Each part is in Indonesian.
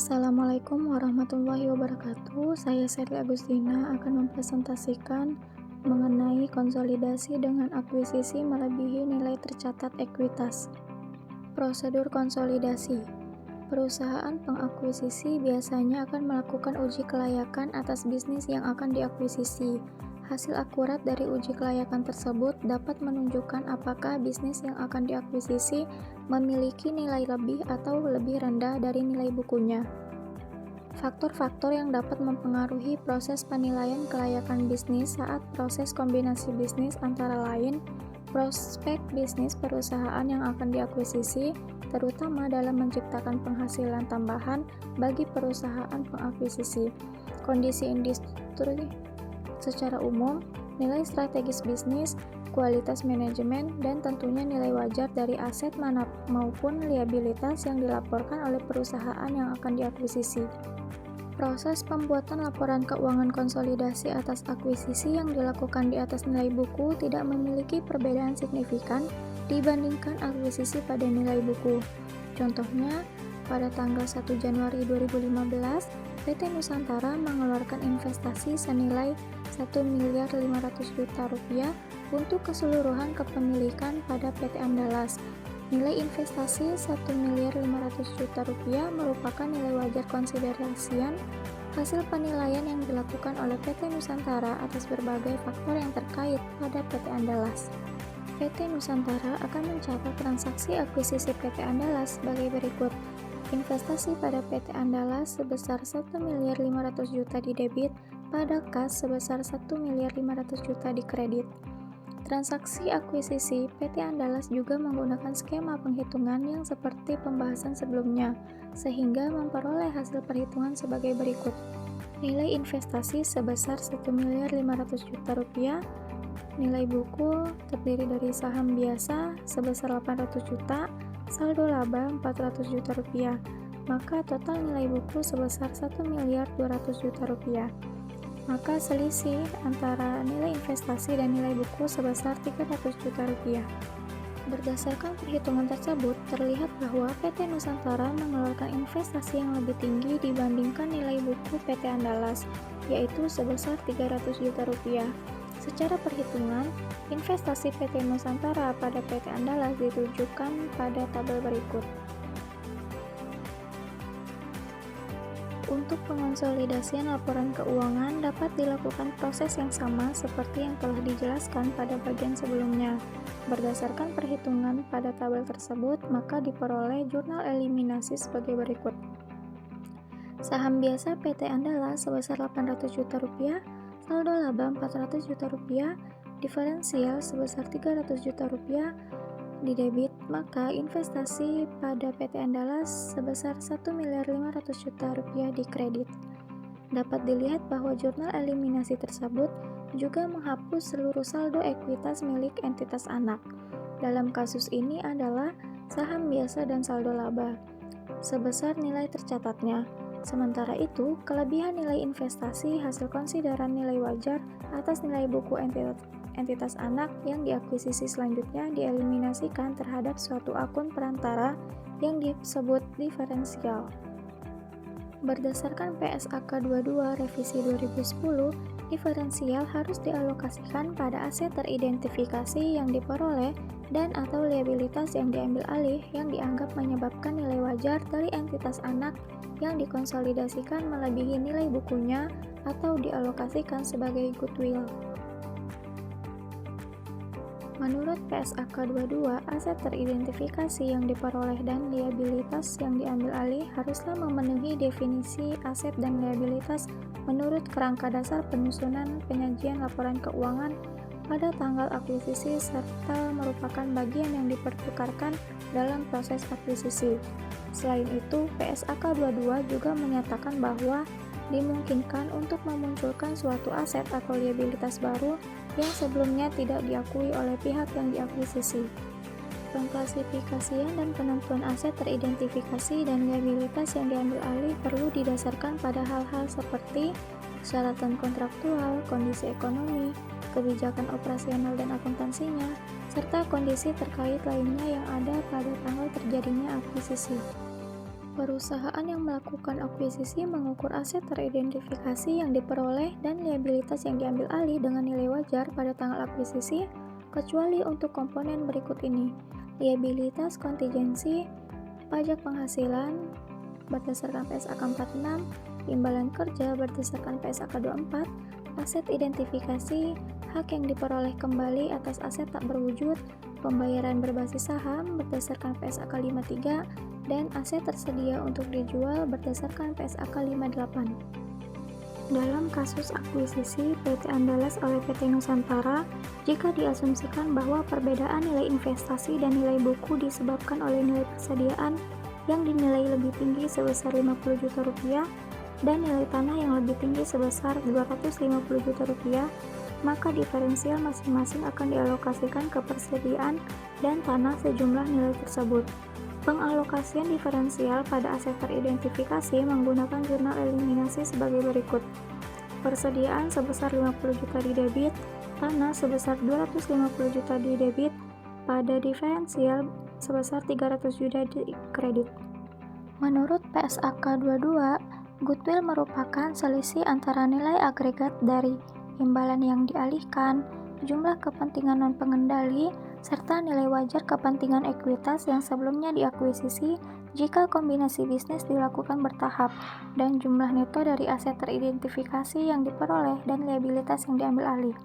Assalamualaikum warahmatullahi wabarakatuh. Saya Sherly Agustina akan mempresentasikan mengenai konsolidasi dengan akuisisi melebihi nilai tercatat ekuitas. Prosedur konsolidasi. Perusahaan pengakuisisi biasanya akan melakukan uji kelayakan atas bisnis yang akan diakuisisi. Hasil akurat dari uji kelayakan tersebut dapat menunjukkan apakah bisnis yang akan diakuisisi memiliki nilai lebih atau lebih rendah dari nilai bukunya. Faktor-faktor yang dapat mempengaruhi proses penilaian kelayakan bisnis saat proses kombinasi bisnis antara lain prospek bisnis perusahaan yang akan diakuisisi, terutama dalam menciptakan penghasilan tambahan bagi perusahaan pengakuisisi, kondisi industri secara umum, nilai strategis bisnis, kualitas manajemen, dan tentunya nilai wajar dari aset maupun liabilitas yang dilaporkan oleh perusahaan yang akan diakuisisi. Proses pembuatan laporan keuangan konsolidasi atas akuisisi yang dilakukan di atas nilai buku tidak memiliki perbedaan signifikan dibandingkan akuisisi pada nilai buku. Contohnya, pada tanggal 1 Januari 2015, PT Nusantara mengeluarkan investasi senilai Rp1.500.000.000 untuk keseluruhan kepemilikan pada PT Andalas. Nilai investasi Rp1.500.000.000 merupakan nilai wajar konsiderasian hasil penilaian yang dilakukan oleh PT Nusantara atas berbagai faktor yang terkait pada PT Andalas. PT Nusantara akan mencatat transaksi akuisisi PT Andalas sebagai berikut. Investasi pada PT Andalas sebesar Rp1.500.000.000 di debit, pada kas sebesar Rp1.500.000.000 di kredit. Transaksi akuisisi PT Andalas juga menggunakan skema penghitungan yang seperti pembahasan sebelumnya, sehingga memperoleh hasil perhitungan sebagai berikut. Nilai investasi sebesar Rp1.500.000.000, nilai buku terdiri dari saham biasa sebesar 800 juta, saldo laba Rp400 juta, maka total nilai buku sebesar Rp1.200.000.000. Maka selisih antara nilai investasi dan nilai buku sebesar Rp300 juta. Berdasarkan perhitungan tersebut, terlihat bahwa PT Nusantara mengeluarkan investasi yang lebih tinggi dibandingkan nilai buku PT Andalas, yaitu sebesar Rp300 juta. Secara perhitungan, investasi PT Nusantara pada PT Andalas ditunjukkan pada tabel berikut. Untuk pengonsolidasian laporan keuangan dapat dilakukan proses yang sama seperti yang telah dijelaskan pada bagian sebelumnya. Berdasarkan perhitungan pada tabel tersebut, maka diperoleh jurnal eliminasi sebagai berikut. Saham biasa PT Andalas sebesar Rp800 juta, saldo laba Rp400 juta, diferensial sebesar Rp300 juta di debit, maka investasi pada PT Andalas sebesar Rp1.500.000.000 di kredit. Dapat dilihat bahwa jurnal eliminasi tersebut juga menghapus seluruh saldo ekuitas milik entitas anak. Dalam kasus ini adalah saham biasa dan saldo laba, sebesar nilai tercatatnya. Sementara itu, kelebihan nilai investasi hasil konsideran nilai wajar atas nilai buku entitas anak yang diakuisisi selanjutnya dieliminasikan terhadap suatu akun perantara yang disebut diferensial. Berdasarkan PSAK 22 Revisi 2010, diferensial harus dialokasikan pada aset teridentifikasi yang diperoleh dan atau liabilitas yang diambil alih yang dianggap menyebabkan nilai wajar dari entitas anak yang dikonsolidasikan melebihi nilai bukunya atau dialokasikan sebagai goodwill. Menurut PSAK 22, aset teridentifikasi yang diperoleh dan liabilitas yang diambil alih haruslah memenuhi definisi aset dan liabilitas menurut kerangka dasar penyusunan penyajian laporan keuangan pada tanggal akuisisi serta merupakan bagian yang dipertukarkan dalam proses akuisisi. Selain itu, PSAK 22 juga menyatakan bahwa dimungkinkan untuk memunculkan suatu aset atau liabilitas baru yang sebelumnya tidak diakui oleh pihak yang diakuisisi. Pengklasifikasian dan penentuan aset teridentifikasi dan liabilitas yang diambil alih perlu didasarkan pada hal-hal seperti persyaratan kontraktual, kondisi ekonomi, kebijakan operasional dan akuntansinya, serta kondisi terkait lainnya yang ada pada tanggal terjadinya akuisisi. Perusahaan yang melakukan akuisisi mengukur aset teridentifikasi yang diperoleh dan liabilitas yang diambil alih dengan nilai wajar pada tanggal akuisisi, kecuali untuk komponen berikut ini: liabilitas kontingensi, pajak penghasilan berdasarkan PSAK 46, imbalan kerja berdasarkan PSAK 24, aset identifikasi, hak yang diperoleh kembali atas aset tak berwujud, pembayaran berbasis saham berdasarkan PSAK 53, dan aset tersedia untuk dijual berdasarkan PSAK 58. Dalam kasus akuisisi PT Andalas oleh PT Nusantara, jika diasumsikan bahwa perbedaan nilai investasi dan nilai buku disebabkan oleh nilai persediaan yang dinilai lebih tinggi sebesar 50 juta rupiah dan nilai tanah yang lebih tinggi sebesar 250 juta rupiah, maka diferensial masing-masing akan dialokasikan ke persediaan dan tanah sejumlah nilai tersebut. Pengalokasian diferensial pada aset teridentifikasi menggunakan jurnal eliminasi sebagai berikut. Persediaan sebesar 50 juta di debit, tanah sebesar 250 juta di debit, pada diferensial sebesar 300 juta di kredit. Menurut PSAK 22, goodwill merupakan selisih antara nilai agregat dari imbalan yang dialihkan, jumlah kepentingan non-pengendali, serta nilai wajar kepentingan ekuitas yang sebelumnya diakuisisi jika kombinasi bisnis dilakukan bertahap, dan jumlah neto dari aset teridentifikasi yang diperoleh dan liabilitas yang diambil alih.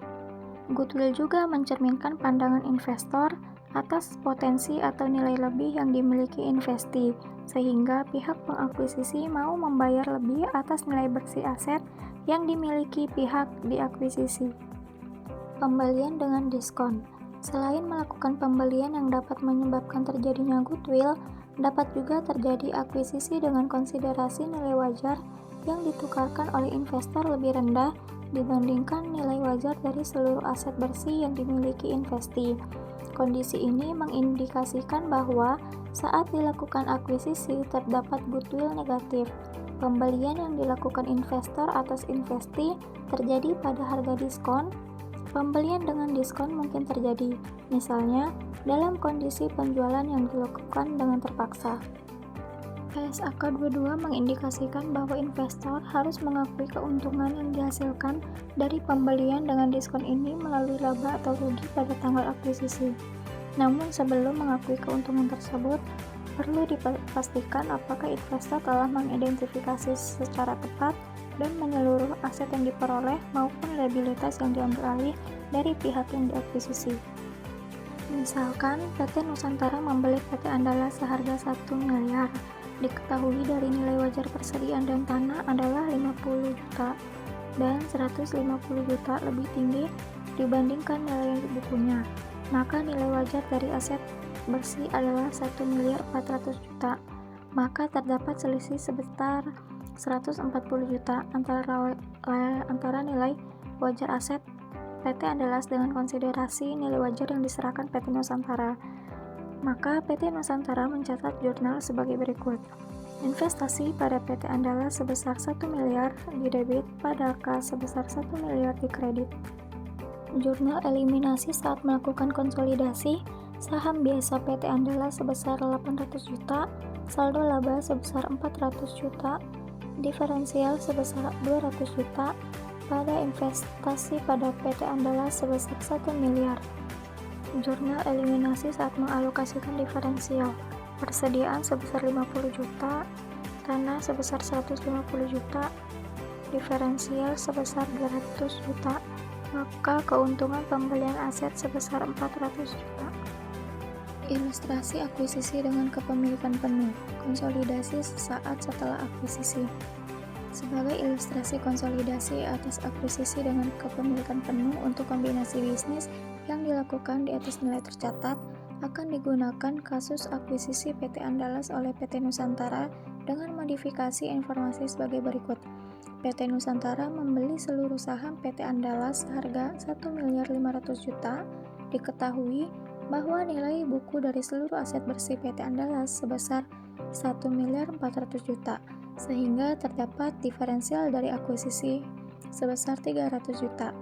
Goodwill juga mencerminkan pandangan investor atas potensi atau nilai lebih yang dimiliki investi, sehingga pihak pengakuisisi mau membayar lebih atas nilai bersih aset yang dimiliki pihak diakuisisi. Pembelian dengan diskon. Selain melakukan pembelian yang dapat menyebabkan terjadinya goodwill, dapat juga terjadi akuisisi dengan konsiderasi nilai wajar yang ditukarkan oleh investor lebih rendah dibandingkan nilai wajar dari seluruh aset bersih yang dimiliki investi. Kondisi ini mengindikasikan bahwa saat dilakukan akuisisi terdapat goodwill negatif. Pembelian yang dilakukan investor atas investi terjadi pada harga diskon. Pembelian dengan diskon mungkin terjadi, misalnya dalam kondisi penjualan yang dilakukan dengan terpaksa. PSAK 22 mengindikasikan bahwa investor harus mengakui keuntungan yang dihasilkan dari pembelian dengan diskon ini melalui laba atau rugi pada tanggal akuisisi. Namun sebelum mengakui keuntungan tersebut, perlu dipastikan apakah investor telah mengidentifikasi secara tepat dan menyeluruh aset yang diperoleh maupun liabilitas yang diambil alih dari pihak yang diakuisisi. Misalkan PT Nusantara membeli PT Andalas seharga 1 miliar. Diketahui dari nilai wajar persediaan dan tanah adalah 50 juta dan 150 juta lebih tinggi dibandingkan nilai bukunya. Maka nilai wajar dari aset bersih adalah 1 miliar 400 juta. Maka terdapat selisih sebesar 140 juta antara nilai wajar aset PT Andalas dengan konsiderasi nilai wajar yang diserahkan PT Nusantara. Maka PT Nusantara mencatat jurnal sebagai berikut. Investasi pada PT Andalas sebesar 1 miliar di debit pada kas sebesar 1 miliar di kredit. Jurnal eliminasi saat melakukan konsolidasi, saham biasa PT Andalas sebesar 800 juta, saldo laba sebesar 400 juta, diferensial sebesar 200 juta, pada investasi pada PT Andalas sebesar 1 miliar. Jurnal eliminasi saat mengalokasikan diferensial, persediaan sebesar 50 juta, tanah sebesar 150 juta, diferensial sebesar 200 juta, maka keuntungan pembelian aset sebesar 400 juta. Ilustrasi akuisisi dengan kepemilikan penuh, konsolidasi sesaat setelah akuisisi. Sebagai ilustrasi konsolidasi atas akuisisi dengan kepemilikan penuh untuk kombinasi bisnis yang dilakukan di atas nilai tercatat, akan digunakan kasus akuisisi PT Andalas oleh PT Nusantara dengan modifikasi informasi sebagai berikut. PT Nusantara membeli seluruh saham PT Andalas seharga 1 miliar 500 juta. Diketahui bahwa nilai buku dari seluruh aset bersih PT Andalas sebesar 1 miliar 400 juta, sehingga terdapat diferensial dari akuisisi sebesar 300 juta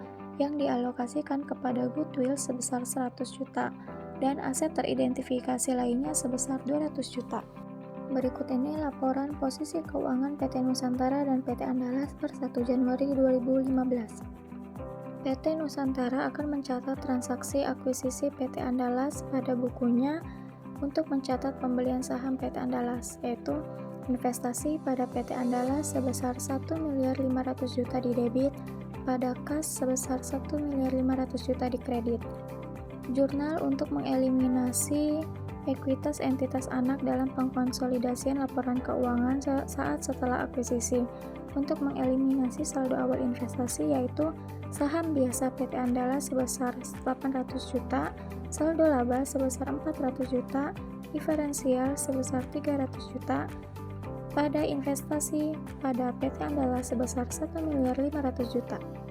yang dialokasikan kepada goodwill sebesar 100 juta dan aset teridentifikasi lainnya sebesar 200 juta. Berikut ini laporan posisi keuangan PT Nusantara dan PT Andalas per 1 Januari 2015. PT Nusantara akan mencatat transaksi akuisisi PT Andalas pada bukunya untuk mencatat pembelian saham PT Andalas, yaitu investasi pada PT Andalas sebesar 1.500.000.000 di debit, pada kas sebesar 1.500.000.000 di kredit. Jurnal untuk mengeliminasi ekuitas entitas anak dalam pengkonsolidasian laporan keuangan saat setelah akuisisi. Untuk mengeliminasi saldo awal investasi, yaitu saham biasa PT Andalas sebesar 800 juta, saldo laba sebesar 400 juta, diferensial sebesar 300 juta, pada investasi pada PT Andalas sebesar 1.500.000.000.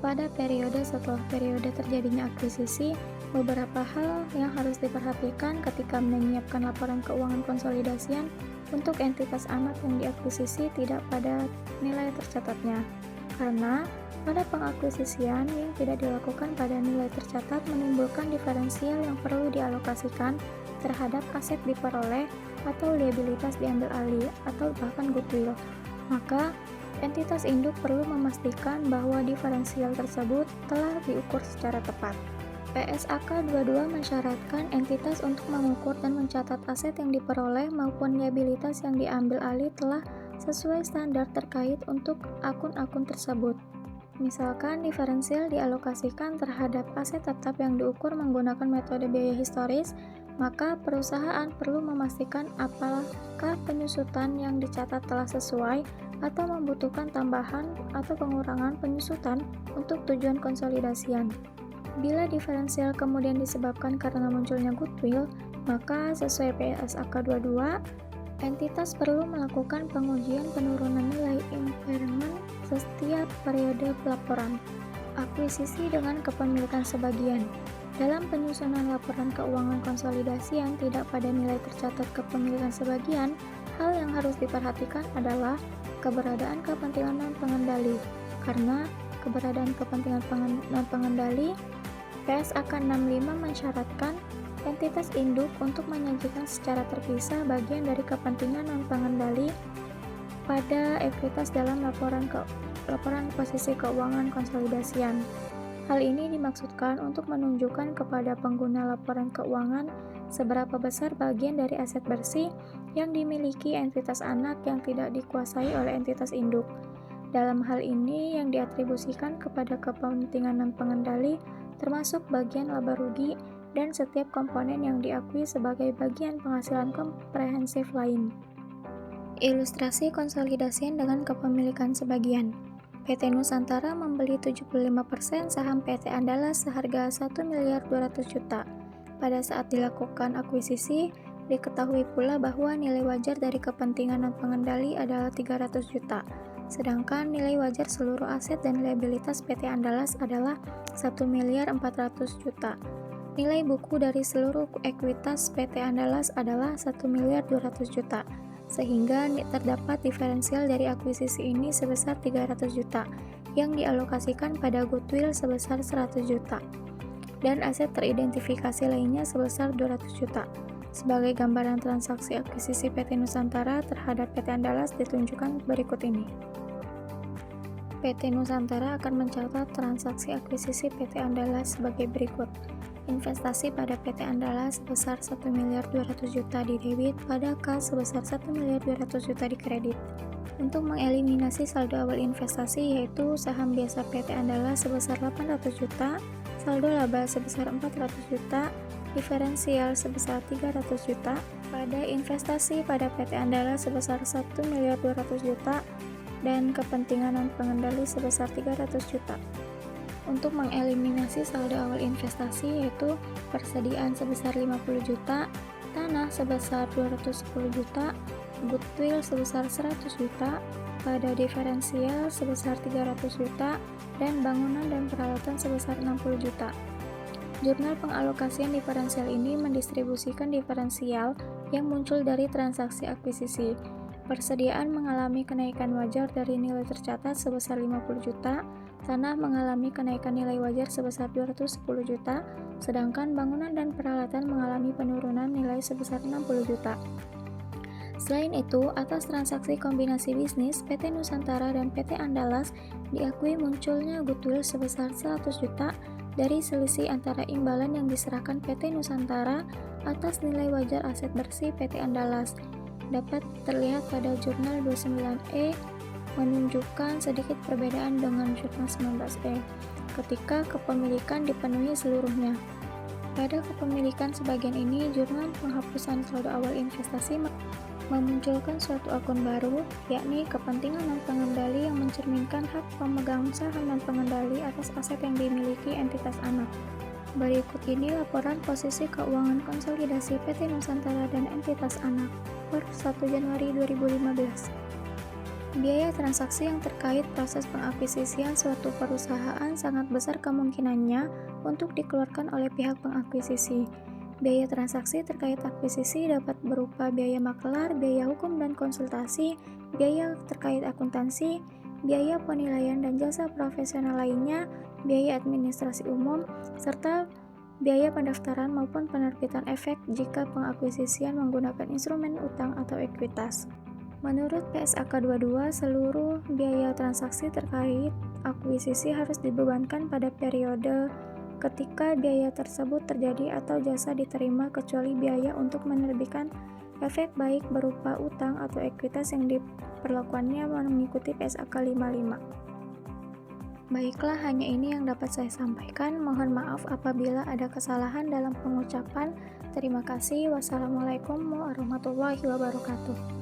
Pada periode setelah periode terjadinya akuisisi, beberapa hal yang harus diperhatikan ketika menyiapkan laporan keuangan konsolidasian untuk entitas anak yang diakuisisi tidak pada nilai tercatatnya. Karena pada pengakuisisian yang tidak dilakukan pada nilai tercatat menimbulkan diferensial yang perlu dialokasikan terhadap aset diperoleh atau liabilitas diambil alih atau bahkan goodwill. Maka entitas induk perlu memastikan bahwa diferensial tersebut telah diukur secara tepat. PSAK 22 mensyaratkan entitas untuk mengukur dan mencatat aset yang diperoleh maupun liabilitas yang diambil alih telah sesuai standar terkait untuk akun-akun tersebut. Misalkan diferensial dialokasikan terhadap aset tetap yang diukur menggunakan metode biaya historis, maka perusahaan perlu memastikan apakah penyusutan yang dicatat telah sesuai atau membutuhkan tambahan atau pengurangan penyusutan untuk tujuan konsolidasian. Bila diferensial kemudian disebabkan karena munculnya goodwill, maka sesuai PSAK 22, entitas perlu melakukan pengujian penurunan nilai impairment setiap periode pelaporan. Akuisisi dengan kepemilikan sebagian. Dalam penyusunan laporan keuangan konsolidasi yang tidak pada nilai tercatat kepemilikan sebagian, hal yang harus diperhatikan adalah keberadaan kepentingan non-pengendali. Karena keberadaan kepentingan non-pengendali, PSAK 65 mensyaratkan entitas induk untuk menyajikan secara terpisah bagian dari kepentingan non-pengendali pada ekuitas dalam laporan posisi keuangan konsolidasian. Hal ini dimaksudkan untuk menunjukkan kepada pengguna laporan keuangan seberapa besar bagian dari aset bersih yang dimiliki entitas anak yang tidak dikuasai oleh entitas induk. Dalam hal ini yang diatribusikan kepada kepentingan non-pengendali termasuk bagian laba rugi dan setiap komponen yang diakui sebagai bagian penghasilan komprehensif lain. Ilustrasi konsolidasian dengan kepemilikan sebagian. PT Nusantara membeli 75% saham PT Andalas seharga 1.200.000.000. Pada saat dilakukan akuisisi, diketahui pula bahwa nilai wajar dari kepentingan non-pengendali adalah 300 juta, sedangkan nilai wajar seluruh aset dan liabilitas PT Andalas adalah 1.400.000.000. Nilai buku dari seluruh ekuitas PT Andalas adalah 1.200.000.000. Sehingga terdapat diferensial dari akuisisi ini sebesar 300 juta yang dialokasikan pada goodwill sebesar 100 juta dan aset teridentifikasi lainnya sebesar 200 juta. Sebagai gambaran transaksi akuisisi PT Nusantara terhadap PT Andalas ditunjukkan berikut ini. PT Nusantara akan mencatat transaksi akuisisi PT Andalas sebagai berikut. Investasi pada PT Andalas sebesar 1.200.000.000 di debit, pada kas sebesar 1.200.000.000 di kredit. Untuk mengeliminasi saldo awal investasi yaitu saham biasa PT Andalas sebesar 800 juta, saldo laba sebesar 400 juta, diferensial sebesar 300 juta, pada investasi pada PT Andalas sebesar 1.200.000.000 dan kepentingan non-pengendali sebesar 300 juta. Untuk mengeliminasi saldo awal investasi yaitu persediaan sebesar 50 juta, tanah sebesar 210 juta, goodwill sebesar 100 juta, pada diferensial sebesar 300 juta, dan bangunan dan peralatan sebesar 60 juta. Jurnal pengalokasian diferensial ini mendistribusikan diferensial yang muncul dari transaksi akuisisi. Persediaan mengalami kenaikan wajar dari nilai tercatat sebesar 50 juta, tanah mengalami kenaikan nilai wajar sebesar 210 juta, sedangkan bangunan dan peralatan mengalami penurunan nilai sebesar 60 juta. Selain itu, atas transaksi kombinasi bisnis, PT Nusantara dan PT Andalas diakui munculnya goodwill sebesar 100 juta dari selisih antara imbalan yang diserahkan PT Nusantara atas nilai wajar aset bersih PT Andalas. Dapat terlihat pada jurnal 29E menunjukkan sedikit perbedaan dengan jurnal 19E ketika kepemilikan dipenuhi seluruhnya. Pada kepemilikan sebagian ini, jurnal penghapusan saldo awal investasi memunculkan suatu akun baru, yakni kepentingan non-pengendali yang mencerminkan hak pemegang saham non-pengendali atas aset yang dimiliki entitas anak. Berikut ini laporan posisi keuangan konsolidasi PT Nusantara dan entitas anak per 1 Januari 2015. Biaya transaksi yang terkait proses pengakuisisian suatu perusahaan sangat besar kemungkinannya untuk dikeluarkan oleh pihak pengakuisisi. Biaya transaksi terkait akuisisi dapat berupa biaya makelar, biaya hukum dan konsultasi, biaya terkait akuntansi, biaya penilaian dan jasa profesional lainnya, biaya administrasi umum, serta biaya pendaftaran maupun penerbitan efek jika pengakuisisian menggunakan instrumen utang atau ekuitas. Menurut PSAK 22, seluruh biaya transaksi terkait akuisisi harus dibebankan pada periode ketika biaya tersebut terjadi atau jasa diterima, kecuali biaya untuk menerbitkan efek baik berupa utang atau ekuitas yang diperlakukannya mengikuti PSAK 55. Baiklah, hanya ini yang dapat saya sampaikan. Mohon maaf apabila ada kesalahan dalam pengucapan. Terima kasih. Wassalamualaikum warahmatullahi wabarakatuh.